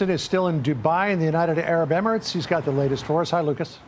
It is still in Dubai in the United Arab Emirates. He's got the latest for us. Hi, Lucas.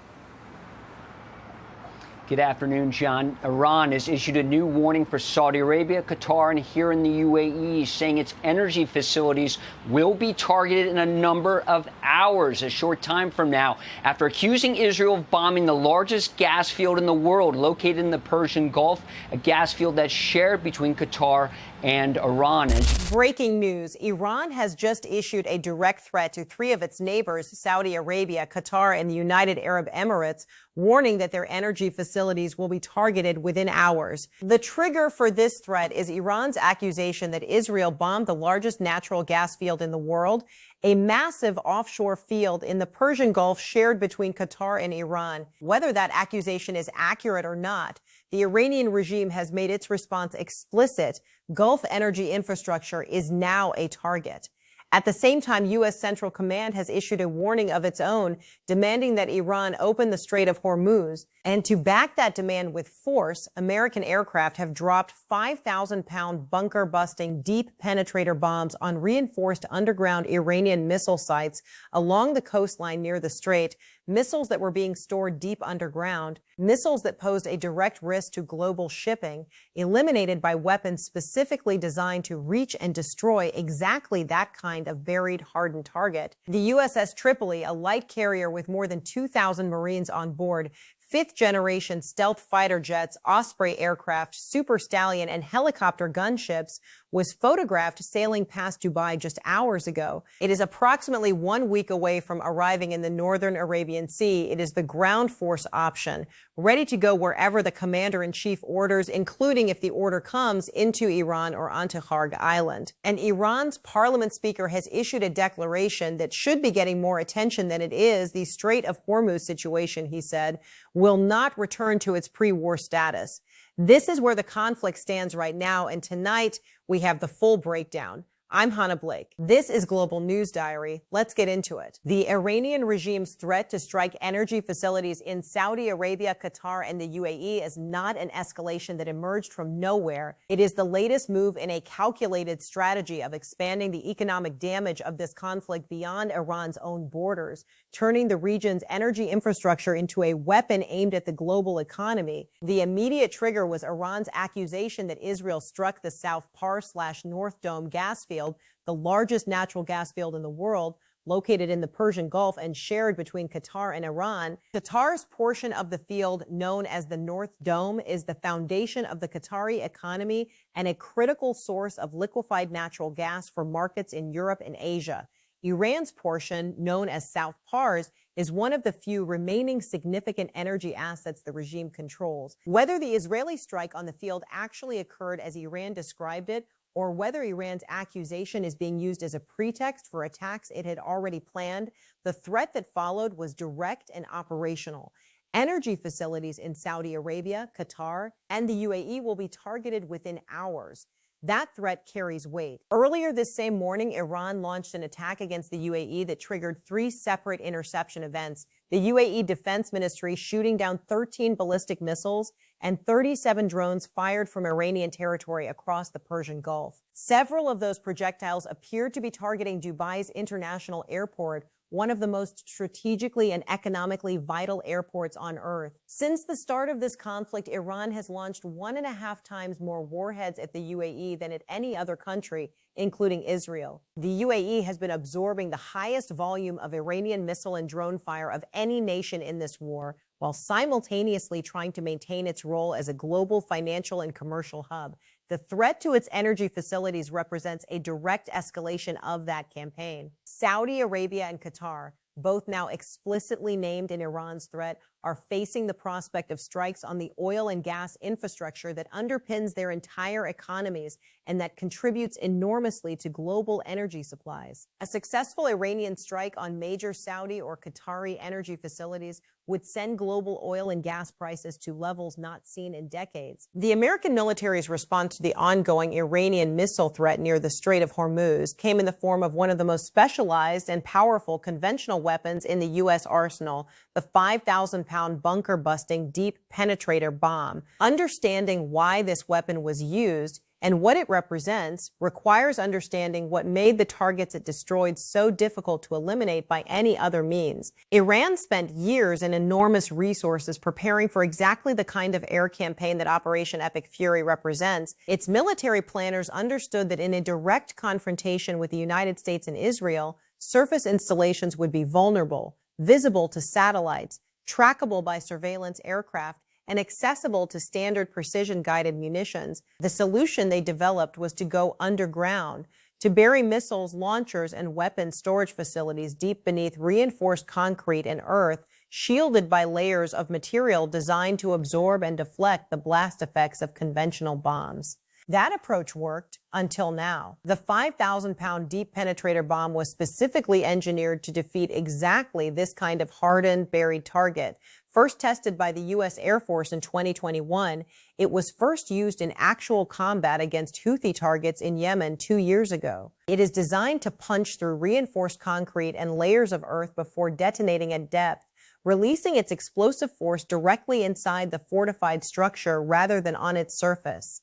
Good afternoon, John. Iran has issued a new warning for Saudi Arabia, Qatar, and here in the UAE, saying its energy facilities will be targeted in a number of hours, a short time from now, after accusing Israel of bombing the largest gas field in the world, located in the Persian Gulf, a gas field that's shared between Qatar and Iran. Breaking news. Iran has just issued a direct threat to three of its neighbors, Saudi Arabia, Qatar, and the United Arab Emirates, warning that their energy facilities will be targeted within hours. The trigger for this threat is Iran's accusation that Israel bombed the largest natural gas field in the world, a massive offshore field in the Persian Gulf shared between Qatar and Iran. Whether that accusation is accurate or not, the Iranian regime has made its response explicit. Gulf energy infrastructure is now a target. At the same time, U.S. Central Command has issued a warning of its own, demanding that Iran open the Strait of Hormuz. And to back that demand with force, American aircraft have dropped 5,000-pound bunker-busting deep penetrator bombs on reinforced underground Iranian missile sites along the coastline near the strait, missiles that were being stored deep underground, missiles that posed a direct risk to global shipping, eliminated by weapons specifically designed to reach and destroy exactly that kind of buried, hardened target. The USS Tripoli, a light carrier with more than 2,000 Marines on board, fifth-generation stealth fighter jets, Osprey aircraft, Super Stallion, and helicopter gunships, was photographed sailing past Dubai just hours ago. It is approximately 1 week away from arriving in the northern Arabian Sea. It is the ground force option, ready to go wherever the commander-in-chief orders, including if the order comes into Iran or onto Kharg Island. And Iran's parliament speaker has issued a declaration that should be getting more attention than it is. The Strait of Hormuz situation, he said, will not return to its pre-war status. This is where the conflict stands right now, and tonight we have the full breakdown. I'm Hannah Blake. This is Global News Diary. Let's get into it. The Iranian regime's threat to strike energy facilities in Saudi Arabia, Qatar, and the UAE is not an escalation that emerged from nowhere. It is the latest move in a calculated strategy of expanding the economic damage of this conflict beyond Iran's own borders, turning the region's energy infrastructure into a weapon aimed at the global economy. The immediate trigger was Iran's accusation that Israel struck the South Par/North Dome gas field, the largest natural gas field in the world, located in the Persian Gulf and shared between Qatar and Iran. Qatar's portion of the field, known as the North Dome, is the foundation of the Qatari economy and a critical source of liquefied natural gas for markets in Europe and Asia. Iran's portion, known as South Pars, is one of the few remaining significant energy assets the regime controls. Whether the Israeli strike on the field actually occurred as Iran described it, or whether Iran's accusation is being used as a pretext for attacks it had already planned, the threat that followed was direct and operational. Energy facilities in Saudi Arabia, Qatar, and the UAE will be targeted within hours. That threat carries weight. Earlier this same morning, Iran launched an attack against the UAE that triggered 3 separate interception events. The UAE Defense Ministry shooting down 13 ballistic missiles and 37 drones fired from Iranian territory across the Persian Gulf. Several of those projectiles appeared to be targeting Dubai's international airport, one of the most strategically and economically vital airports on Earth. Since the start of this conflict, Iran has launched 1.5 times more warheads at the UAE than at any other country, including Israel. The UAE has been absorbing the highest volume of Iranian missile and drone fire of any nation in this war, while simultaneously trying to maintain its role as a global financial and commercial hub. The threat to its energy facilities represents a direct escalation of that campaign. Saudi Arabia and Qatar, both now explicitly named in Iran's threat, are facing the prospect of strikes on the oil and gas infrastructure that underpins their entire economies and that contributes enormously to global energy supplies. A successful Iranian strike on major Saudi or Qatari energy facilities would send global oil and gas prices to levels not seen in decades. The American military's response to the ongoing Iranian missile threat near the Strait of Hormuz came in the form of one of the most specialized and powerful conventional weapons in the U.S. arsenal, the 5,000-pound bunker-busting deep penetrator bomb. Understanding why this weapon was used and what it represents requires understanding what made the targets it destroyed so difficult to eliminate by any other means. Iran spent years and enormous resources preparing for exactly the kind of air campaign that Operation Epic Fury represents. Its military planners understood that in a direct confrontation with the United States and Israel, surface installations would be vulnerable, visible to satellites, trackable by surveillance aircraft, and accessible to standard precision-guided munitions. The solution they developed was to go underground, to bury missiles, launchers, and weapons storage facilities deep beneath reinforced concrete and earth, shielded by layers of material designed to absorb and deflect the blast effects of conventional bombs. That approach worked until now. The 5,000-pound deep penetrator bomb was specifically engineered to defeat exactly this kind of hardened, buried target. First tested by the U.S. Air Force in 2021, it was first used in actual combat against Houthi targets in Yemen 2 years ago. It is designed to punch through reinforced concrete and layers of earth before detonating at depth, releasing its explosive force directly inside the fortified structure rather than on its surface.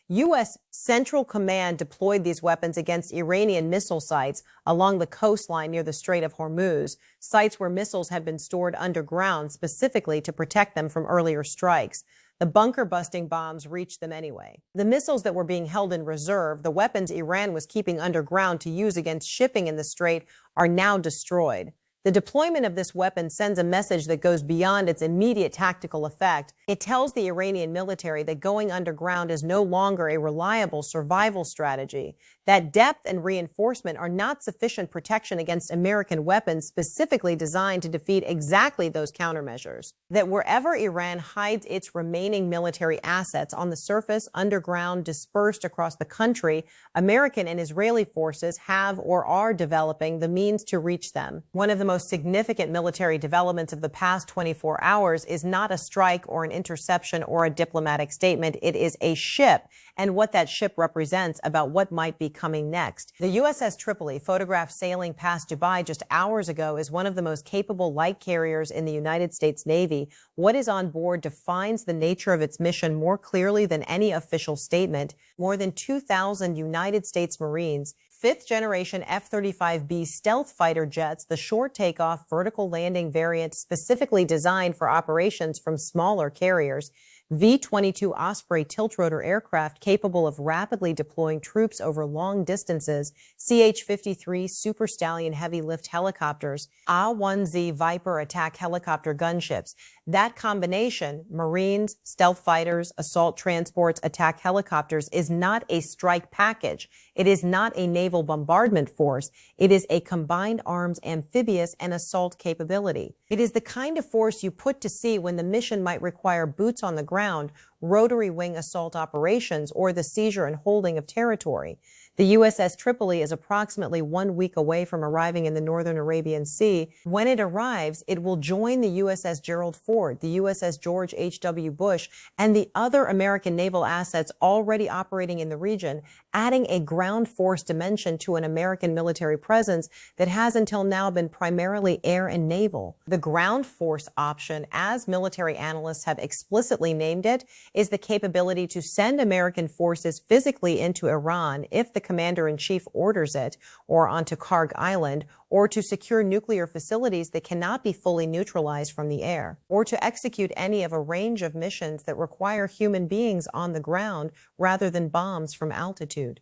U.S. Central Command deployed these weapons against Iranian missile sites along the coastline near the Strait of Hormuz, sites where missiles had been stored underground specifically to protect them from earlier strikes. The bunker-busting bombs reached them anyway. The missiles that were being held in reserve, the weapons Iran was keeping underground to use against shipping in the strait, are now destroyed. The deployment of this weapon sends a message that goes beyond its immediate tactical effect. It tells the Iranian military that going underground is no longer a reliable survival strategy, that depth and reinforcement are not sufficient protection against American weapons specifically designed to defeat exactly those countermeasures, that wherever Iran hides its remaining military assets on the surface, underground, dispersed across the country, American and Israeli forces have or are developing the means to reach them. One of the most significant military developments of the past 24 hours is not a strike or an interception or a diplomatic statement. It is a ship and what that ship represents about what might be coming next. The USS Tripoli, photographed sailing past Dubai just hours ago, is one of the most capable light carriers in the United States Navy. What is on board defines the nature of its mission more clearly than any official statement. More than 2,000 United States Marines, fifth-generation F-35B stealth fighter jets, the short takeoff, vertical landing variant specifically designed for operations from smaller carriers, V-22 Osprey tiltrotor aircraft capable of rapidly deploying troops over long distances, CH-53 Super Stallion heavy lift helicopters, A-1Z Viper attack helicopter gunships. That combination, Marines, stealth fighters, assault transports, attack helicopters, is not a strike package. It is not a naval bombardment force. It is a combined arms amphibious and assault capability. It is the kind of force you put to sea when the mission might require boots on the ground, rotary wing assault operations, or the seizure and holding of territory. The USS Tripoli is approximately 1 week away from arriving in the northern Arabian Sea. When it arrives, it will join the USS Gerald Ford, the USS George H.W. Bush, and the other American naval assets already operating in the region, adding a ground force dimension to an American military presence that has until now been primarily air and naval. The ground force option, as military analysts have explicitly named it, is the capability to send American forces physically into Iran if the commander-in-chief orders it, or onto Karg Island, or to secure nuclear facilities that cannot be fully neutralized from the air, or to execute any of a range of missions that require human beings on the ground rather than bombs from altitude.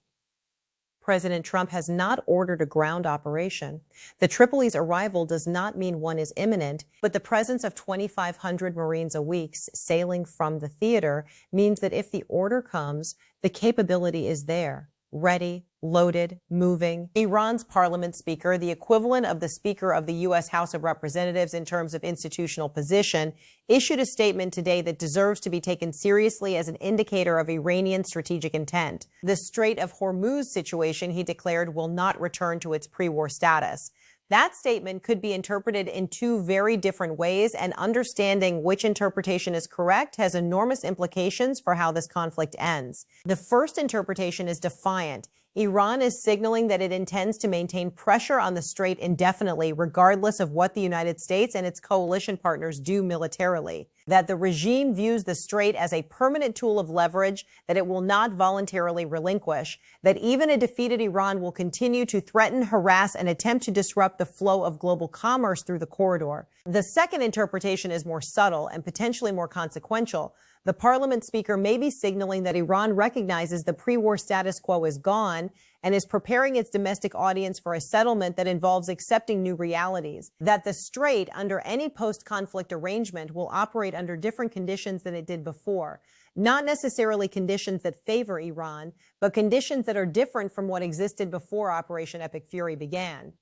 President Trump has not ordered a ground operation. The Tripoli's arrival does not mean one is imminent, but the presence of 2,500 Marines a week sailing from the theater means that if the order comes, the capability is there. Ready, loaded, moving. Iran's parliament speaker, the equivalent of the Speaker of the U.S. House of Representatives in terms of institutional position, issued a statement today that deserves to be taken seriously as an indicator of Iranian strategic intent. The Strait of Hormuz situation, he declared, will not return to its pre-war status. That statement could be interpreted in two very different ways, and understanding which interpretation is correct has enormous implications for how this conflict ends. The first interpretation is defiant. Iran is signaling that it intends to maintain pressure on the strait indefinitely, regardless of what the United States and its coalition partners do militarily. That the regime views the strait as a permanent tool of leverage that it will not voluntarily relinquish. That even a defeated Iran will continue to threaten, harass, and attempt to disrupt the flow of global commerce through the corridor. The second interpretation is more subtle and potentially more consequential. The parliament speaker may be signaling that Iran recognizes the pre-war status quo is gone and is preparing its domestic audience for a settlement that involves accepting new realities. That the strait, under any post-conflict arrangement, will operate under different conditions than it did before. Not necessarily conditions that favor Iran, but conditions that are different from what existed before Operation Epic Fury began.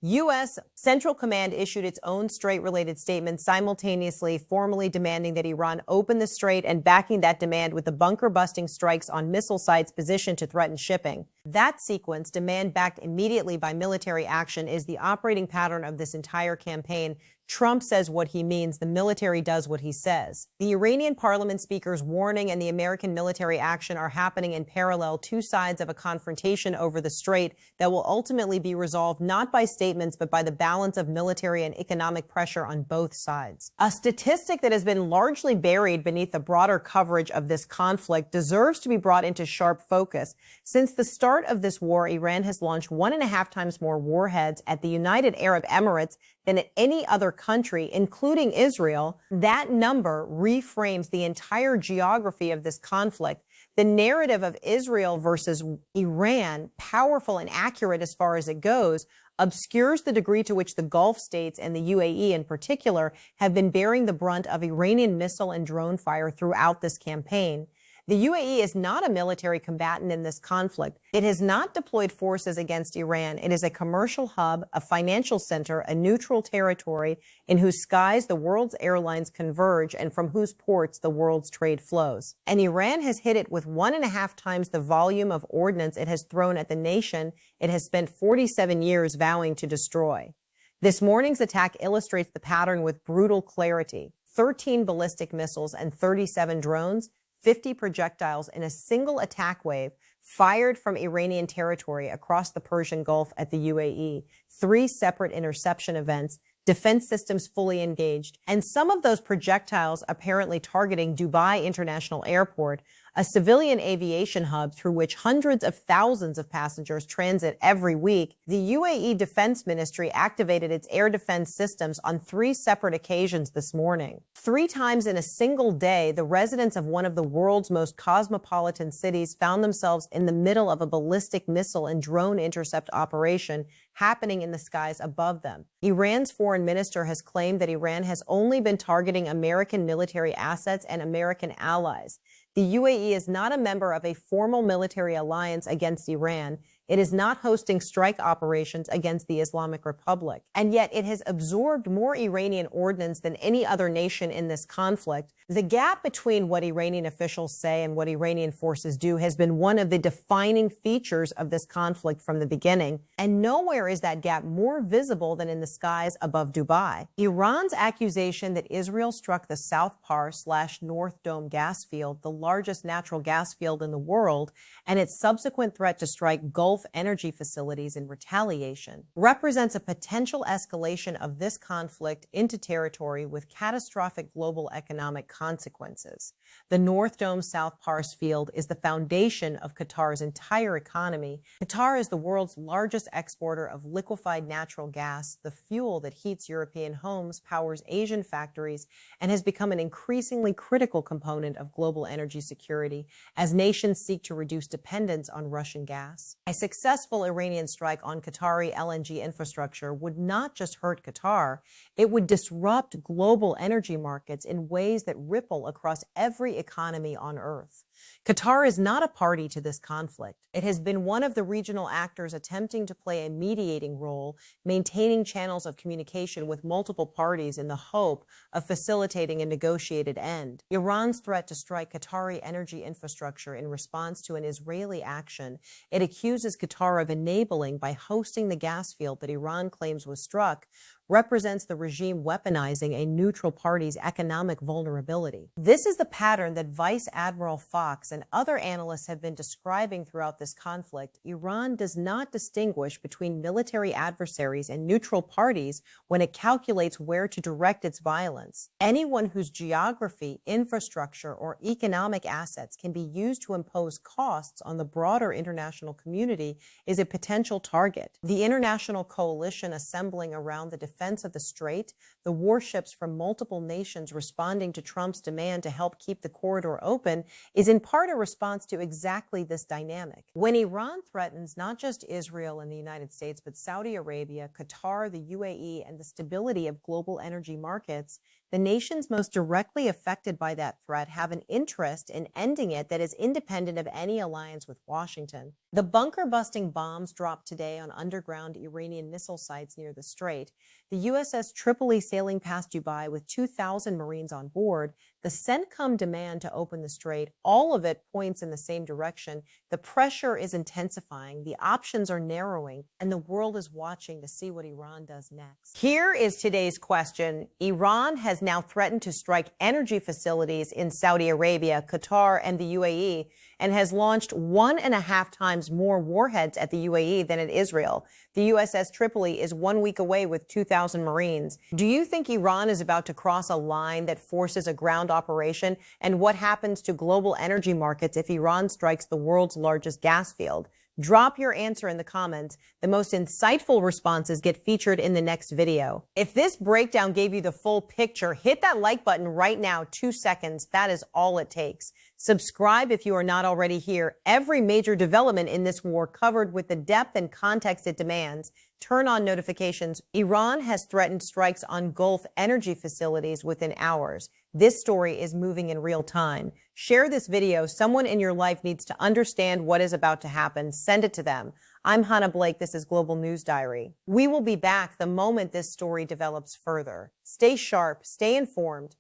U.S. Central Command issued its own strait-related statement, simultaneously formally demanding that Iran open the strait and backing that demand with the bunker-busting strikes on missile sites positioned to threaten shipping. That sequence, demand backed immediately by military action, is the operating pattern of this entire campaign. Trump says what he means. The military does what he says. The Iranian parliament speaker's warning and the American military action are happening in parallel, two sides of a confrontation over the strait that will ultimately be resolved not by statements, but by the balance of military and economic pressure on both sides. A statistic that has been largely buried beneath the broader coverage of this conflict deserves to be brought into sharp focus. Since the start of this war, Iran has launched 1.5 times more warheads at the United Arab Emirates than at any other country, including Israel. That number reframes the entire geography of this conflict. The narrative of Israel versus Iran, powerful and accurate as far as it goes, obscures the degree to which the Gulf states and the UAE in particular have been bearing the brunt of Iranian missile and drone fire throughout this campaign. The UAE is not a military combatant in this conflict. It has not deployed forces against Iran. It is a commercial hub, a financial center, a neutral territory in whose skies the world's airlines converge and from whose ports the world's trade flows. And Iran has hit it with 1.5 times the volume of ordnance it has thrown at the nation it has spent 47 years vowing to destroy. This morning's attack illustrates the pattern with brutal clarity. 13 ballistic missiles and 37 drones, 50 projectiles in a single attack wave fired from Iranian territory across the Persian Gulf at the UAE, 3 separate interception events, defense systems fully engaged, and some of those projectiles apparently targeting Dubai International Airport, a civilian aviation hub through which hundreds of thousands of passengers transit every week. The UAE Defense Ministry activated its air defense systems on 3 separate occasions this morning. 3 times in a single day, the residents of one of the world's most cosmopolitan cities found themselves in the middle of a ballistic missile and drone intercept operation happening in the skies above them. Iran's foreign minister has claimed that Iran has only been targeting American military assets and American allies. The UAE is not a member of a formal military alliance against Iran. It is not hosting strike operations against the Islamic Republic. And yet it has absorbed more Iranian ordnance than any other nation in this conflict. The gap between what Iranian officials say and what Iranian forces do has been one of the defining features of this conflict from the beginning. And nowhere is that gap more visible than in the skies above Dubai. Iran's accusation that Israel struck the South Pars/North Dome gas field, the largest natural gas field in the world, and its subsequent threat to strike Gulf energy facilities in retaliation, represents a potential escalation of this conflict into territory with catastrophic global economic consequences. The North Dome South Pars field is the foundation of Qatar's entire economy. Qatar is the world's largest exporter of liquefied natural gas, the fuel that heats European homes, powers Asian factories, and has become an increasingly critical component of global energy security as nations seek to reduce dependence on Russian gas. A successful Iranian strike on Qatari LNG infrastructure would not just hurt Qatar, it would disrupt global energy markets in ways that ripple across every economy on Earth. Qatar is not a party to this conflict. It has been one of the regional actors attempting to play a mediating role, maintaining channels of communication with multiple parties in the hope of facilitating a negotiated end. Iran's threat to strike Qatari energy infrastructure in response to an Israeli action, it accuses Qatar of enabling by hosting the gas field that Iran claims was struck, represents the regime weaponizing a neutral party's economic vulnerability. This is the pattern that Vice Admiral Fox and other analysts have been describing throughout this conflict. Iran does not distinguish between military adversaries and neutral parties when it calculates where to direct its violence. Anyone whose geography, infrastructure, or economic assets can be used to impose costs on the broader international community is a potential target. The international coalition assembling around the defense of the Strait, the warships from multiple nations responding to Trump's demand to help keep the corridor open, is in part a response to exactly this dynamic. When Iran threatens not just Israel and the United States, but Saudi Arabia, Qatar, the UAE, and the stability of global energy markets, the nations most directly affected by that threat have an interest in ending it that is independent of any alliance with Washington. The bunker-busting bombs dropped today on underground Iranian missile sites near the Strait, the USS Tripoli sailing past Dubai with 2,000 Marines on board, the CENTCOM demand to open the Strait, all of it points in the same direction. The pressure is intensifying, the options are narrowing, and the world is watching to see what Iran does next. Here is today's question. Iran has now threatened to strike energy facilities in Saudi Arabia, Qatar, and the UAE, and has launched 1.5 times more warheads at the UAE than at Israel. The USS Tripoli is 1 week away with 2,000 Marines. Do you think Iran is about to cross a line that forces a ground operation? And what happens to global energy markets if Iran strikes the world's largest gas field? Drop your answer in the comments. The most insightful responses get featured in the next video. If this breakdown gave you the full picture, hit that like button right now, 2 seconds. That is all it takes. Subscribe if you are not already here. Every major development in this war covered with the depth and context it demands. Turn on notifications. Iran has threatened strikes on Gulf energy facilities within hours. This story is moving in real time. Share this video. Someone in your life needs to understand what is about to happen. Send it to them. I'm Hannah Blake. This is Global News Diary. We will be back the moment this story develops further. Stay sharp, stay informed.